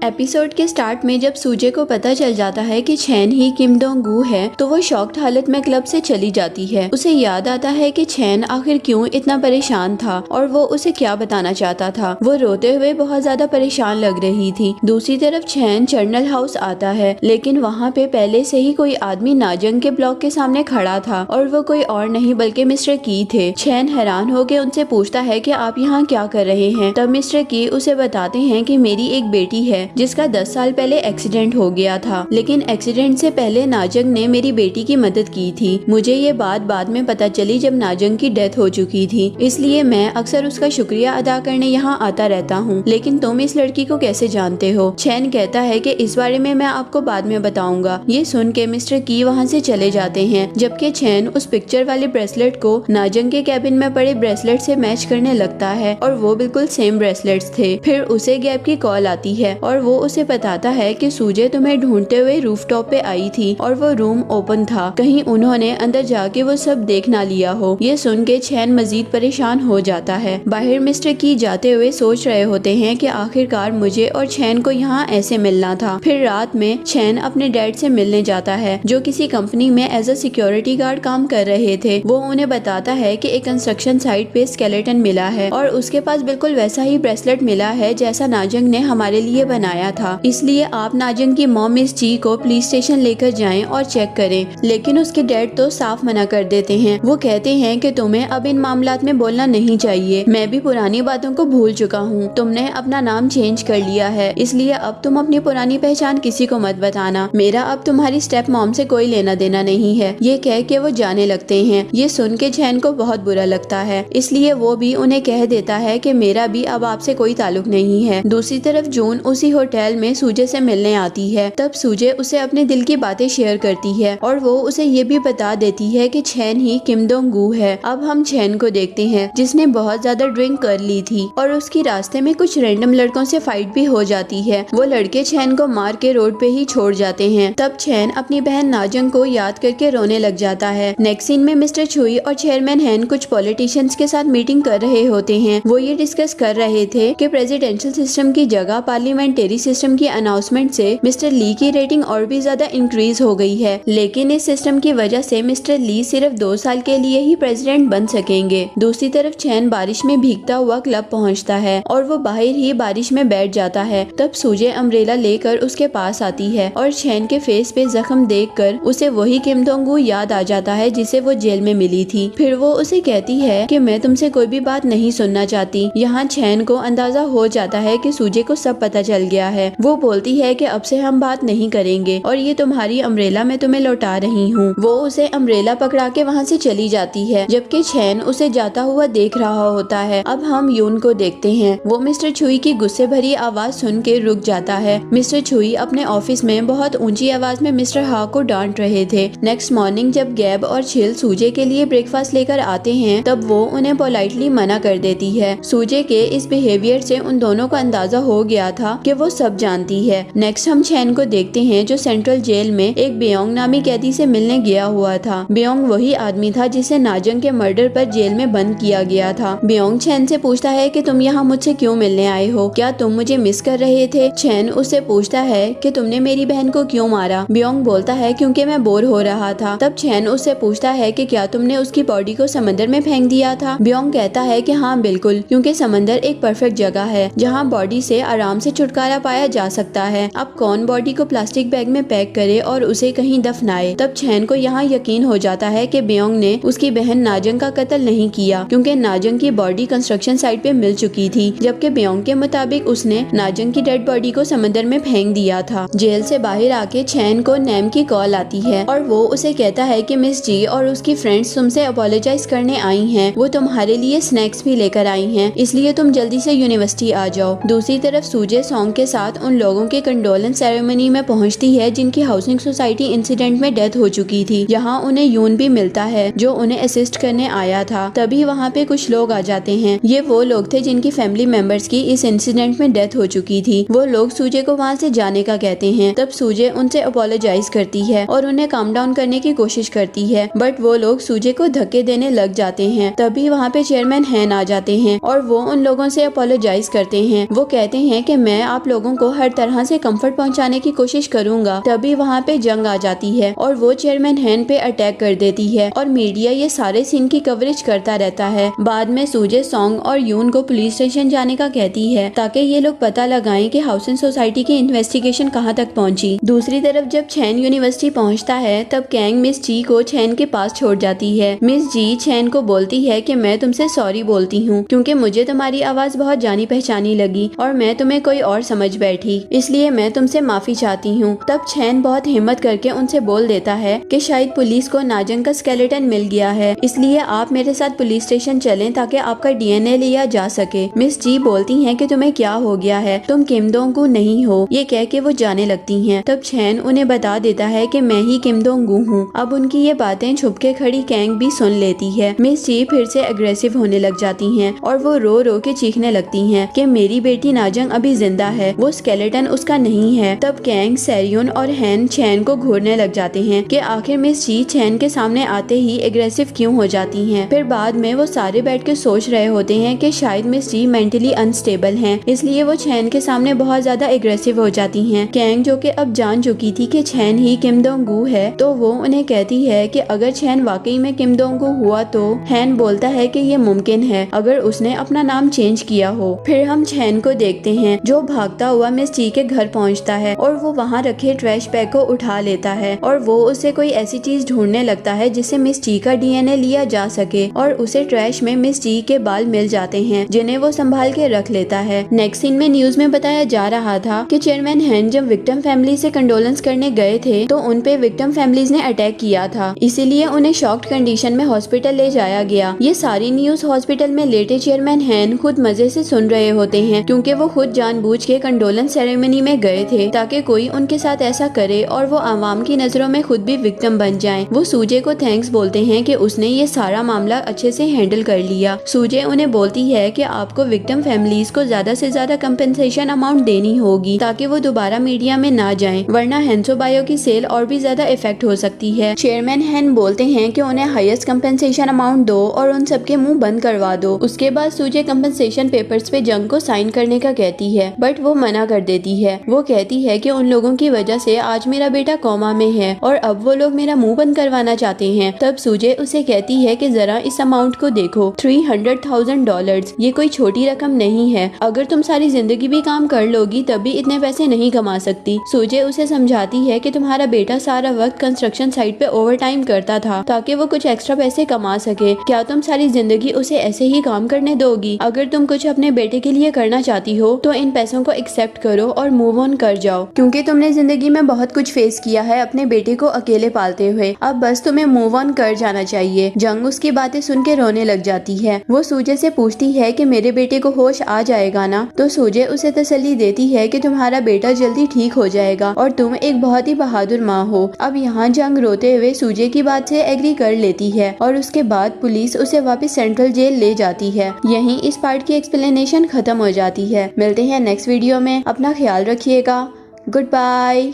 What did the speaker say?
Episode के start में जब सूजे को पता चल जाता है कि चैन ही किम डोंग गू है तो वो शॉक्ड हालत में क्लब से चली जाती है। उसे याद आता है कि चैन आखिर क्यों इतना परेशान था और वो उसे क्या बताना चाहता था। वो रोते हुए बहुत ज्यादा परेशान लग रही थी। दूसरी तरफ चैन चर्नल हाउस आता है, लेकिन वहाँ पे पहले से ही कोई आदमी नाजंग के ब्लॉक के सामने खड़ा था और वो कोई और नहीं बल्कि मिस्टर की थे। चैन हैरान होकर उनसे पूछता है कि आप यहाँ क्या कर रहे हैं। तब मिस्टर की उसे बताते हैं कि मेरी एक बेटी है जिसका 10 साल पहले एक्सीडेंट हो गया था, लेकिन एक्सीडेंट से पहले नाजंग ने मेरी बेटी की मदद की थी। मुझे ये बात बाद में पता चली जब नाजंग की डेथ हो चुकी थी, इसलिए मैं अक्सर उसका शुक्रिया अदा करने यहाँ आता रहता हूँ। लेकिन तुम इस लड़की को कैसे जानते हो? चैन कहता है कि इस बारे में मैं आपको बाद में बताऊंगा। ये सुन के मिस्टर की वहाँ से चले जाते हैं, जबकि चैन उस पिक्चर वाले ब्रेसलेट को नाजंग के कैबिन में पड़े ब्रेसलेट से मैच करने लगता है और वो बिल्कुल सेम ब्रेसलेट्स थे। फिर उसे गैब की कॉल आती है और वो उसे बताता है कि सूजे तुम्हें ढूंढते हुए रूफटॉप पे आई थी और वो रूम ओपन था, कहीं उन्होंने अंदर जाके वो सब देख ना लिया हो। ये सुन के चैन मजीद परेशान हो जाता है। बाहर मिस्टर की जाते हुए सोच रहे होते हैं कि आखिरकार मुझे और चैन को यहाँ ऐसे मिलना था। फिर रात में चैन अपने डैड से मिलने जाता है जो किसी कंपनी में एज अ सिक्योरिटी गार्ड काम कर रहे थे। वो उन्हें बताता है कि एक कंस्ट्रक्शन साइट पे स्केलेटन मिला है और उसके पास बिल्कुल वैसा ही ब्रेसलेट मिला है जैसा नाजंग ने हमारे लिए बनाया था, इसलिए आप नाजंग की मॉम मिस जी को पुलिस स्टेशन लेकर जाएं और चेक करें। लेकिन उसके डैड तो साफ मना कर देते हैं। वो कहते हैं कि तुम्हें अब इन मामलात में बोलना नहीं चाहिए। मैं भी पुरानी बातों को भूल चुका हूँ। तुमने अपना नाम चेंज कर लिया है, इसलिए अब तुम अपनी पुरानी पहचान किसी को मत बताना। मेरा अब तुम्हारी स्टेप मॉम से कोई लेना देना नहीं है। ये कह के वो जाने लगते हैं। ये सुन के चैन को बहुत बुरा लगता है, इसलिए वो भी उन्हें कह देता है कि मेरा भी अब आपसे कोई ताल्लुक नहीं है। दूसरी तरफ जून उसी होटल में सूजे से मिलने आती है। तब सूजे उसे अपने दिल की बातें शेयर करती है और वो उसे ये भी बता देती है कि चैन ही किम डोंग गू है। अब हम चैन को देखते हैं जिसने बहुत ज्यादा ड्रिंक कर ली थी और उसकी रास्ते में कुछ रैंडम लड़कों से फाइट भी हो जाती है। वो लड़के चैन को मार के रोड पे ही छोड़ जाते हैं। तब चैन अपनी बहन नाजंग को याद करके रोने लग जाता है। नेक्स्ट सीन में मिस्टर छुई और चेयरमैन हैन कुछ पॉलिटिशियंस के साथ मीटिंग कर रहे होते हैं। वो ये डिस्कस कर रहे थे कि प्रेसिडेंशियल सिस्टम की जगह पार्लियामेंट्री सिस्टम की अनाउंसमेंट से मिस्टर ली की रेटिंग और भी ज्यादा इंक्रीज हो गई है, लेकिन इस सिस्टम की वजह से मिस्टर ली सिर्फ 2 साल के लिए ही प्रेसिडेंट बन सकेंगे। दूसरी तरफ चैन बारिश में भीगता हुआ क्लब पहुंचता है और वो बाहर ही बारिश में बैठ जाता है। तब सूजे अम्ब्रेला लेकर उसके पास आती है और चैन के फेस पे जख्म देखकर उसे वही किम डोंग गू याद आ जाता है जिसे वो जेल में मिली थी। फिर वो उसे कहती है कि मैं तुमसे कोई भी बात नहीं सुनना चाहती। यहाँ चैन को अंदाजा हो जाता है कि सूजे को सब पता चल गया है। वो बोलती है कि अब से हम बात नहीं करेंगे और ये तुम्हारी अम्ब्रेला मैं तुम्हें लौटा रही हूँ। वो उसे अम्ब्रेला पकड़ा के वहाँ से चली जाती है, जबकि चैन उसे जाता हुआ देख रहा होता है। अब हम यून को देखते हैं। वो मिस्टर छुई की गुस्से भरी आवाज सुन के रुक जाता है। मिस्टर छुई अपने ऑफिस में बहुत ऊंची आवाज में मिस्टर हा को डांट रहे थे। नेक्स्ट मॉर्निंग जब गैब और छिल सूजे के लिए ब्रेकफास्ट लेकर आते हैं, तब वो उन्हें पोलाइटली मना कर देती है। सूजे के इस बिहेवियर से उन दोनों को अंदाजा हो गया था कि वो सब जानती है। नेक्स्ट हम चैन को देखते हैं जो सेंट्रल जेल में एक बेयोंग नामी कैदी से मिलने गया हुआ था। बेयोंग वही आदमी था जिसे नाजंग के मर्डर पर जेल में बंद किया गया था। बेयोंग चैन से पूछता है कि तुम यहाँ मुझसे क्यों मिलने आए हो? क्या तुम मुझे मिस कर रहे थे? चैन उससे पूछता है कि तुमने मेरी बहन को क्यों मारा? बेयोंग बोलता है क्योंकि मैं बोर हो रहा था। तब चैन उससे पूछता है कि क्या तुमने उसकी बॉडी को समंदर में फेंक दिया था? बेयोंग कहता है कि हाँ बिल्कुल, क्योंकि समंदर एक परफेक्ट जगह है जहाँ बॉडी से आराम से छुटकारा पाया जा सकता है। अब कौन बॉडी को प्लास्टिक बैग में पैक करे और उसे कहीं दफनाए? तब चैन को यहाँ यकीन हो जाता है कि बेयोंग ने उसकी बहन नाजंग का कत्ल नहीं किया, क्योंकि नाजंग की बॉडी कंस्ट्रक्शन साइट पे मिल चुकी थी, जबकि बेयोंग के मुताबिक उसने नाजंग की डेड बॉडी को समंदर में फेंक दिया था। जेल से बाहर आके चैन को नैम की कॉल आती है और वो उसे कहता है कि मिस जी और उसकी फ्रेंड्स तुमसे अपोलोजाइज करने आई हैं। वो तुम्हारे लिए स्नैक्स भी लेकर आई हैं, इसलिए तुम जल्दी से यूनिवर्सिटी आ जाओ। दूसरी तरफ सूजे सॉन्ग के साथ उन लोगों के कंडोलेंस सेरेमनी में पहुंचती है जिनकी हाउसिंग सोसाइटी इंसिडेंट में डेथ हो चुकी थी। यहाँ उन्हें यून भी मिलता है जो उन्हें असिस्ट करने आया था। तभी वहाँ पे कुछ लोग आ जाते हैं। ये वो लोग थे जिनकी फैमिली मेंबर्स की इस इंसिडेंट में डेथ हो चुकी थी। वो लोग सूजे को वहाँ से जाने का कहते हैं। तब सूजे उनसे अपोलोजाइज करती है और उन्हें काम डाउन करने की कोशिश करती है, बट वो लोग सूजे को धक्के देने लग जाते हैं। तभी वहाँ पे चेयरमैन हैन आ जाते हैं और वो उन लोगों से अपोलोजाइज करते हैं। वो कहते हैं कि मैं आप लोगों को हर तरह से कंफर्ट पहुंचाने की कोशिश करूंगा। तभी वहाँ पे जंग आ जाती है और वो चेयरमैन हैन पे अटैक कर देती है और मीडिया ये सारे सीन की कवरेज करता रहता है। बाद में सूजे सॉन्ग और यून को पुलिस स्टेशन जाने का कहती है ताकि ये लोग पता लगाएं कि हाउसिंग सोसाइटी की इन्वेस्टिगेशन कहाँ तक पहुंची। दूसरी तरफ जब चैन यूनिवर्सिटी पहुंचता है तब कैंग मिस जी को चैन के पास छोड़ जाती है। मिस जी चैन को बोलती है कि मैं तुमसे सॉरी बोलती हूँ क्योंकि मुझे तुम्हारी आवाज बहुत जानी पहचानी लगी और मैं तुम्हें कोई और समझ बैठी, इसलिए मैं तुमसे माफी चाहती हूँ। तब चैन बहुत हिम्मत करके उनसे बोल देता है कि शायद पुलिस को नाजंग का स्केलेटन मिल गया है, इसलिए आप मेरे साथ पुलिस स्टेशन चलें ताकि आपका डीएनए लिया जा सके। मिस जी बोलती हैं कि तुम्हें क्या हो गया है, तुम किम दोंग गू नहीं हो। ये कह के वो जाने लगती हैं। तब चैन उन्हें बता देता है कि मैं ही किम दोंग गू हूँ। अब उनकी ये बातें छुपके खड़ी कैंग भी सुन लेती है। मिस जी फिर से अग्रेसिव होने लग जाती हैं और वो रो रो के चीखने लगती हैं कि मेरी बेटी नाजंग अभी जिंदा है, वो स्केलेटन उसका नहीं है। तब कैंग, सेरियन और हैन चैन को घूरने लग जाते हैं कि आखिर मिस जी चैन के सामने आते ही एग्रेसिव क्यों हो जाती हैं। फिर बाद में वो सारे बैठ के सोच रहे होते हैं कि शायद मिस जी मेंटली अनस्टेबल हैं, इसलिए वो चैन के सामने बहुत ज्यादा एग्रेसिव हो जाती हैं। कैंग जो कि अब जान चुकी थी कि चैन ही किम दोंग गू है, तो वो उन्हें कहती है कि अगर चैन वाकई में किम दोंग गू हुआ तो हैन बोलता है कि ये मुमकिन है अगर उसने अपना नाम चेंज किया हो। फिर हम चैन को देखते हैं जो भागता हुआ मिस जी के घर पहुंचता है और वो वहाँ रखे ट्रैश बैग को उठा लेता है और वो उसे कोई ऐसी चीज ढूंढने लगता है जिससे मिस जी का डीएनए लिया जा सके और उसे ट्रैश में मिस जी के बाल मिल जाते हैं जिन्हें वो संभाल के रख लेता है। नेक्स्ट सीन में न्यूज में बताया जा रहा था कि चेयरमैन हैन जब विक्टिम फैमिली से कंडोलेंस करने गए थे तो उन पे विक्टिम फैमिलीज ने अटैक किया था, इसीलिए उन्हें शॉक्ड कंडीशन में हॉस्पिटल ले जाया गया। ये सारी न्यूज हॉस्पिटल में लेटे चेयरमैन हैन खुद मजे से सुन रहे होते हैं क्योंकि वो खुद जानबूझ के कंडोलेंस सेरेमनी में गए थे ताकि कोई उनके साथ ऐसा करे और वो आवाम की नजरों में खुद भी विक्टिम बन जाएं। वो सूजे को थैंक्स बोलते हैं कि उसने ये सारा मामला अच्छे से हैंडल कर लिया। सूजे उन्हें बोलती है कि आपको विक्टिम फैमिलीज को ज्यादा से ज्यादा कंपेंसेशन अमाउंट देनी होगी ताकि वो दोबारा मीडिया में ना जाएं, वरना हैंसो बायो की सेल और भी ज्यादा इफेक्ट हो सकती है। चेयरमैन हैन बोलते हैं कि उन्हें हाईएस्ट कंपेंसेशन अमाउंट दो और उन सबके मुंह बंद करवा दो। उसके बाद सूजे कंपेंसेशन पेपर्स पे जंग को साइन करने का कहती है बट वो मना कर देती है। वो कहती है कि उन लोगों की वजह से आज मेरा बेटा कोमा में है और अब वो लोग मेरा मुंह बंद करवाना चाहते हैं। तब सूजे उसे कहती है कि जरा इस अमाउंट को देखो, $300,000, ये कोई छोटी रकम नहीं है। अगर तुम सारी जिंदगी भी काम कर लोगी तब भी इतने पैसे नहीं कमा सकती। सूजे उसे समझाती है कि तुम्हारा बेटा सारा वक्त कंस्ट्रक्शन साइट पे ओवरटाइम करता था ताकि वो कुछ एक्स्ट्रा पैसे कमा सके। क्या तुम सारी जिंदगी उसे ऐसे ही काम करने दोगी? अगर तुम कुछ अपने बेटे के लिए करना चाहती हो तो इन पैसों को एक्सेप्ट करो और मूव ऑन कर जाओ, क्योंकि तुमने जिंदगी में बहुत कुछ फेस किया है अपने बेटे को अकेले पालते हुए। अब बस तुम्हें मूव ऑन कर जाना चाहिए। जंग उसकी बातें सुन के रोने लग जाती है। वो सूजे से पूछती है कि मेरे बेटे को होश आ जाएगा ना? तो सूजे उसे तसल्ली देती है कि तुम्हारा बेटा जल्दी ठीक हो जाएगा और तुम एक बहुत ही बहादुर माँ हो। अब यहाँ जंग रोते हुए सूजे की बात से एग्री कर लेती है और उसके बाद पुलिस उसे वापस सेंट्रल जेल ले जाती है। यहीं इस पार्ट की एक्सप्लेनेशन खत्म हो जाती है। मिलते हैं नेक्स्ट वीडियो में, अपना ख्याल रखिएगा। Good bye.